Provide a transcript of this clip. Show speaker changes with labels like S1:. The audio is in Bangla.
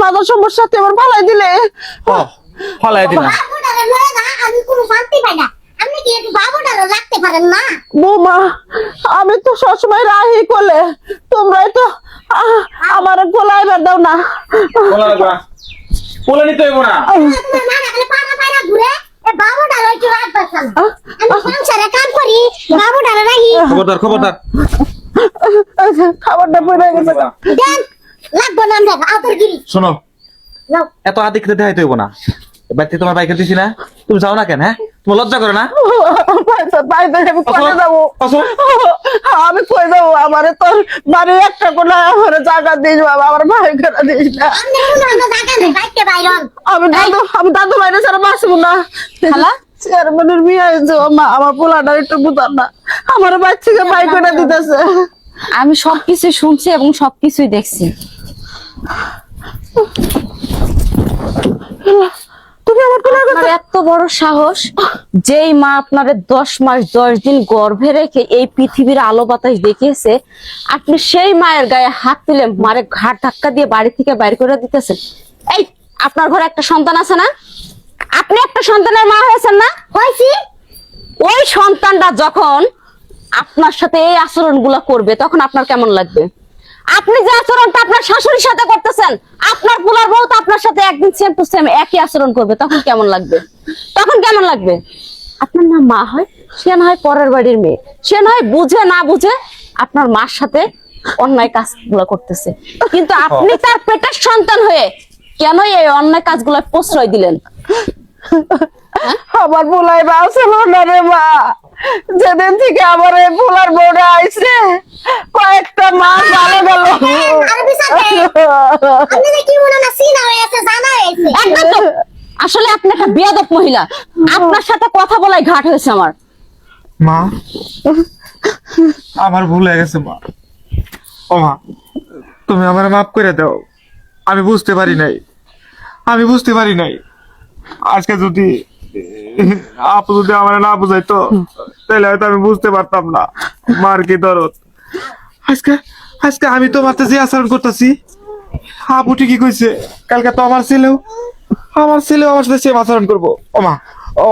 S1: মাথার সমস্যা তুই আমার ফালাই দিলে।
S2: ফালাই দিলাম।
S3: আমি কোনো শান্তি পাই না। আপনি কি একটু বাবুটারও রাখতে পারেন না?
S1: বৌমা আমি তো সবসময় রাহি কোলে, তোমরাই তো আমার কোলাইবার দাও না।
S2: কোলে নিতে হইব না।
S3: তোমার মা রাখলে পাড়া পাড়া ঘুরে এ বাবুটারও একটু রাখবার চান। আমি সংসারে কাম করি, বাবুটারও রাখি।
S2: খবরদার খবরদার।
S1: খাবারটা পড়ে গেছে।
S3: দেন লাগবো না আমরা আদর গিরি।
S2: শোনো
S3: নাও।
S2: এত আদিক্ষিতে দেখাইতে হইব না। বাড়িতে তোমার বাইকে দিছি না, তুমি যাও না কেন? হ্যাঁ তোমার লজ্জা করে না?
S1: আমি কই যাবো? আমি কই যাবো? আমার তোর বাড়ি একটা কোনা আমার জায়গা দিস বাবা, আমার ভাই করে দিস না।
S3: আপনি কোনো জায়গা নেই, বাইকে বাইরন।
S1: আমি দাদু বাইরে ছাড়া বাঁচবো না। খালা চেয়ারম্যানের বিয়ে হয়েছে, মা আমার পোলাটা একটু বুঝার না, আমার বাচ্চাকে বাই করে দিতেছে।
S4: আমি সবকিছু শুনছি এবং সবকিছুই দেখছি।
S1: তুমি আমার কোলার
S4: আপনার এত বড় সাহস, যেই মা আপনারে 10 মাস 10 দিন গর্ভে রেখে এই পৃথিবীর আলো বাতাস দেখিয়েছে, আপনি সেই মায়ের গায়ে হাত তুলে মারে ঘাট ধাক্কা দিয়ে বাড়ি থেকে বাইর করে দিতেছেন। এই আপনার ঘরে একটা সন্তান আছে না? আপনি একটা সন্তানের মা হয়েছেন না?
S3: হইছি।
S4: ওই সন্তানটা যখন আপনার সাথে এই আচরণগুলো করবে তখন আপনার কেমন লাগবে? আপনি যে আচরণটা আপনার শাশুড়ির সাথে করতেছেন, আপনার পোলার বউ তো আপনার সাথে একদিন সেম টু সেম একই আচরণ করবে, তখন কেমন লাগবে? তখন কেমন লাগবে? আপনার না মা হয়, সে না হয় পরের বাড়ির মেয়ে, সে না হয় বুঝে না বুঝে আপনার মার সাথে অন্যায় কাজগুলো করতেছে, কিন্তু আপনি তার পেটের সন্তান হয়ে কেন এই অন্যায় কাজগুলো প্রশ্রয় দিলেন?
S1: আমার পোলাই বাঁচল না রে মা। যেদিন থেকে আমার এই পোলার বউটা আইছে কয়েকটা মাস ভালো গেল।
S3: আর বিচার দেন। আপনি যে কি মনে না সিনা হয়েছে জানা হয়েছে।
S4: একদম চুপ। আসলে আপনি একটা বেয়াদব মহিলা, আপনার সাথে কথা বলাই ঘাট হয়েছে আমার।
S2: মা আমার ভুল হয়ে গেছে মা। ও মা তুমি আমার মাফ করে দাও। আমি বুঝতে পারি নাই। আজকে যদি আপু যদি আমার না বুঝাইতো তাহলে হয়তো আমি বুঝতে পারতাম না মার কি দরদ। আজকে আমি তোমার যে আচরণ করতেছি, আপু ঠিকই কইছে, কালকে তো আমার ছেলেও আমার সাথে সেম আচরণ করবো। ও মা ও